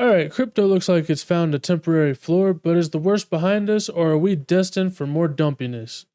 Alright, crypto looks like it's found a temporary floor, but is the worst behind us, or are we destined for more dumpiness?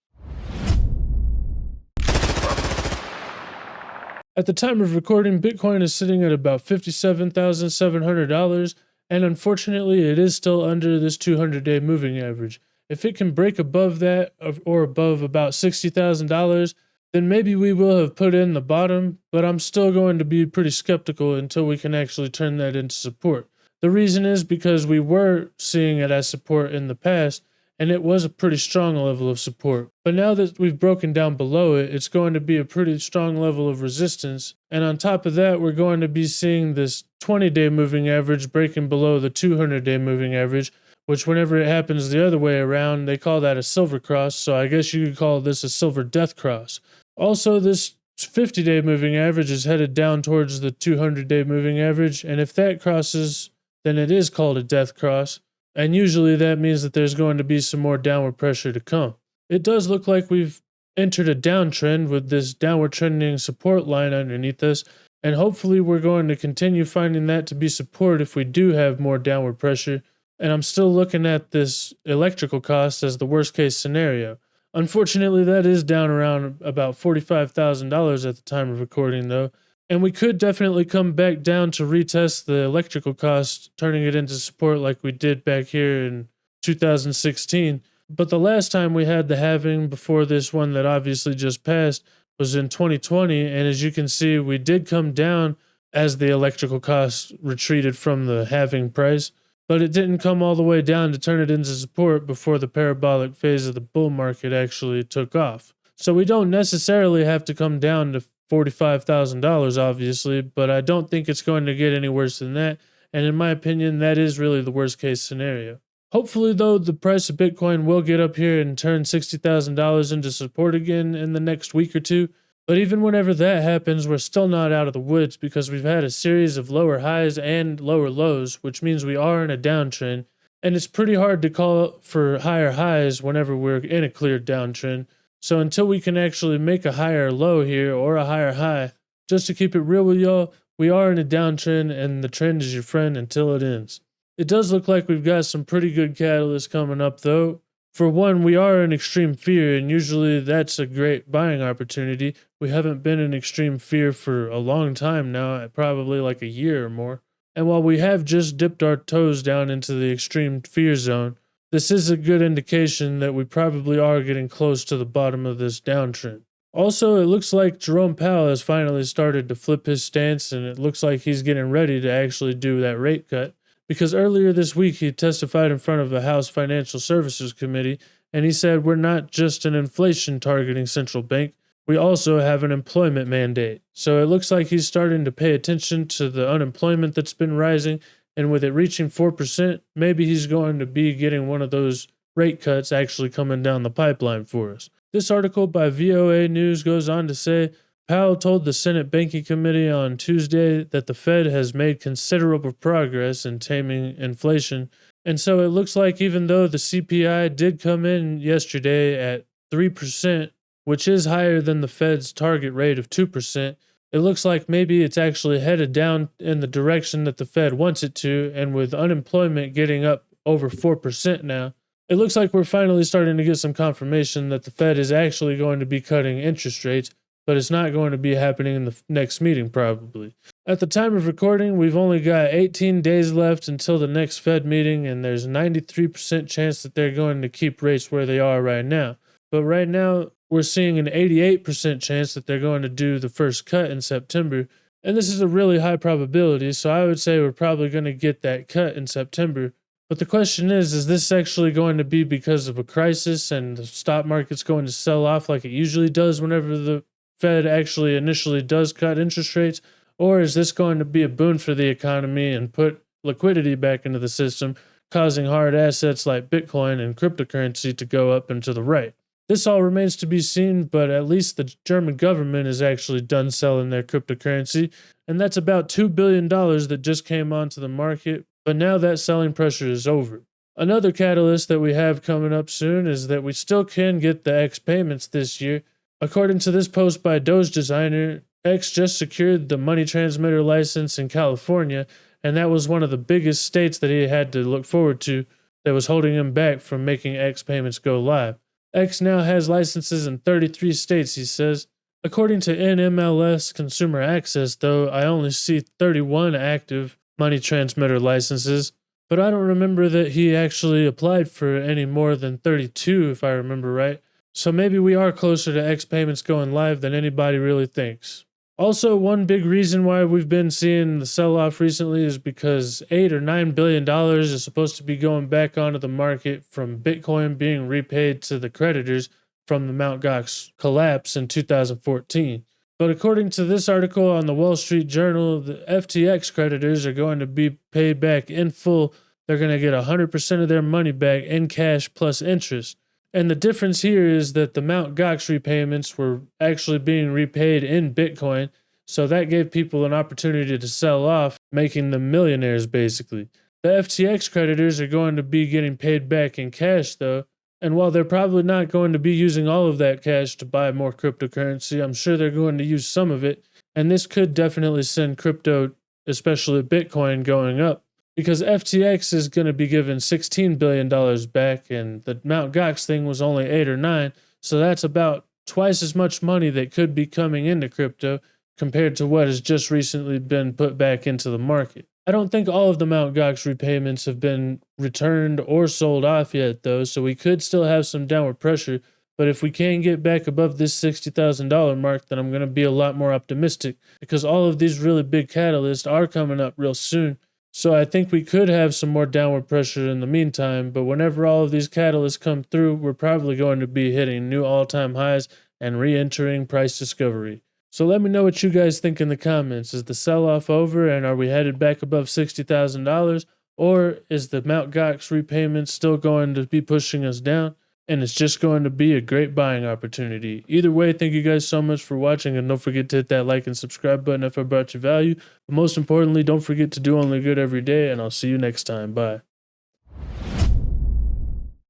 At the time of recording, Bitcoin is sitting at about $57,700, and unfortunately, it is still under this 200-day moving average. If it can break above that or above about $60,000, then maybe we will have put in the bottom, but I'm still going to be pretty skeptical until we can actually turn that into support. The reason is because we were seeing it as support in the past, and it was a pretty strong level of support. But now that we've broken down below it, it's going to be a pretty strong level of resistance. And on top of that, we're going to be seeing this 20-day moving average breaking below the 200-day moving average, which whenever it happens the other way around, they call that a silver cross. So I guess you could call this a silver death cross. Also, this 50-day moving average is headed down towards the 200-day moving average. And if that crosses, then it is called a death cross. And usually that means that there's going to be some more downward pressure to come. It does look like we've entered a downtrend with this downward trending support line underneath us, and hopefully we're going to continue finding that to be support if we do have more downward pressure. And I'm still looking at this electrical cost as the worst case scenario. Unfortunately, that is down around about $45,000 at the time of recording though. And we could definitely come back down to retest the electrical cost, turning it into support like we did back here in 2016. But the last time we had the halving before this one that obviously just passed was in 2020. And as you can see, we did come down as the electrical cost retreated from the halving price. But it didn't come all the way down to turn it into support before the parabolic phase of the bull market actually took off. So we don't necessarily have to come down to $45,000 obviously, but I don't think it's going to get any worse than that, and in my opinion that is really the worst case scenario. Hopefully though, the price of Bitcoin will get up here and turn $60,000 into support again in the next week or two, but even whenever that happens, we're still not out of the woods because we've had a series of lower highs and lower lows, which means we are in a downtrend, and it's pretty hard to call for higher highs whenever we're in a clear downtrend. So until we can actually make a higher low here or a higher high, just to keep it real with y'all, we are in a downtrend and the trend is your friend until it ends. It does look like we've got some pretty good catalysts coming up though. For one, we are in extreme fear, and usually that's a great buying opportunity. We haven't been in extreme fear for a long time now, probably like a year or more. And while we have just dipped our toes down into the extreme fear zone, this is a good indication that we probably are getting close to the bottom of this downtrend. Also, it looks like Jerome Powell has finally started to flip his stance, and it looks like he's getting ready to actually do that rate cut. Because earlier this week, he testified in front of the House Financial Services Committee, and he said we're not just an inflation-targeting central bank, we also have an employment mandate. So it looks like he's starting to pay attention to the unemployment that's been rising, and with it reaching 4%, maybe he's going to be getting one of those rate cuts actually coming down the pipeline for us. This article by VOA News goes on to say, Powell told the Senate Banking Committee on Tuesday that the Fed has made considerable progress in taming inflation. And so it looks like even though the CPI did come in yesterday at 3%, which is higher than the Fed's target rate of 2%, it looks like maybe it's actually headed down in the direction that the Fed wants it to, and with unemployment getting up over 4% now, it looks like we're finally starting to get some confirmation that the Fed is actually going to be cutting interest rates, but it's not going to be happening in the next meeting probably. At the time of recording, we've only got 18 days left until the next Fed meeting, and there's a 93% chance that they're going to keep rates where they are right now. But right now, we're seeing an 88% chance that they're going to do the first cut in September. And this is a really high probability, so I would say we're probably going to get that cut in September. But the question is this actually going to be because of a crisis and the stock market's going to sell off like it usually does whenever the Fed actually initially does cut interest rates? Or is this going to be a boon for the economy and put liquidity back into the system, causing hard assets like Bitcoin and cryptocurrency to go up and to the right? This all remains to be seen, but at least the German government is actually done selling their cryptocurrency, and that's about $2 billion that just came onto the market, but now that selling pressure is over. Another catalyst that we have coming up soon is that we still can get the X payments this year. According to this post by Doge designer, X just secured the money transmitter license in California, and that was one of the biggest states that he had to look forward to that was holding him back from making X payments go live. X now has licenses in 33 states, he says. According to NMLS Consumer Access, though, I only see 31 active money transmitter licenses, but I don't remember that he actually applied for any more than 32, if I remember right. So maybe we are closer to X payments going live than anybody really thinks. Also, one big reason why we've been seeing the sell-off recently is because $8 or $9 billion is supposed to be going back onto the market from Bitcoin being repaid to the creditors from the Mt. Gox collapse in 2014. But according to this article on the Wall Street Journal, the FTX creditors are going to be paid back in full. They're going to get 100% of their money back in cash plus interest. And the difference here is that the Mt. Gox repayments were actually being repaid in Bitcoin, so that gave people an opportunity to sell off, making them millionaires basically. The FTX creditors are going to be getting paid back in cash though, and while they're probably not going to be using all of that cash to buy more cryptocurrency, I'm sure they're going to use some of it, and this could definitely send crypto, especially Bitcoin, going up. Because FTX is going to be given $16 billion back, and the Mt. Gox thing was only 8 or 9, so that's about twice as much money that could be coming into crypto compared to what has just recently been put back into the market. I don't think all of the Mt. Gox repayments have been returned or sold off yet, though, so we could still have some downward pressure, but if we can get back above this $60,000 mark, then I'm going to be a lot more optimistic, because all of these really big catalysts are coming up real soon. So I think we could have some more downward pressure in the meantime, but whenever all of these catalysts come through, we're probably going to be hitting new all-time highs and re-entering price discovery. So let me know what you guys think in the comments. Is the sell-off over and are we headed back above $60,000? Or is the Mt. Gox repayment still going to be pushing us down? And it's just going to be a great buying opportunity. Either way, thank you guys so much for watching, and don't forget to hit that like and subscribe button if I brought you value. But most importantly, don't forget to do only good every day, and I'll see you next time. Bye.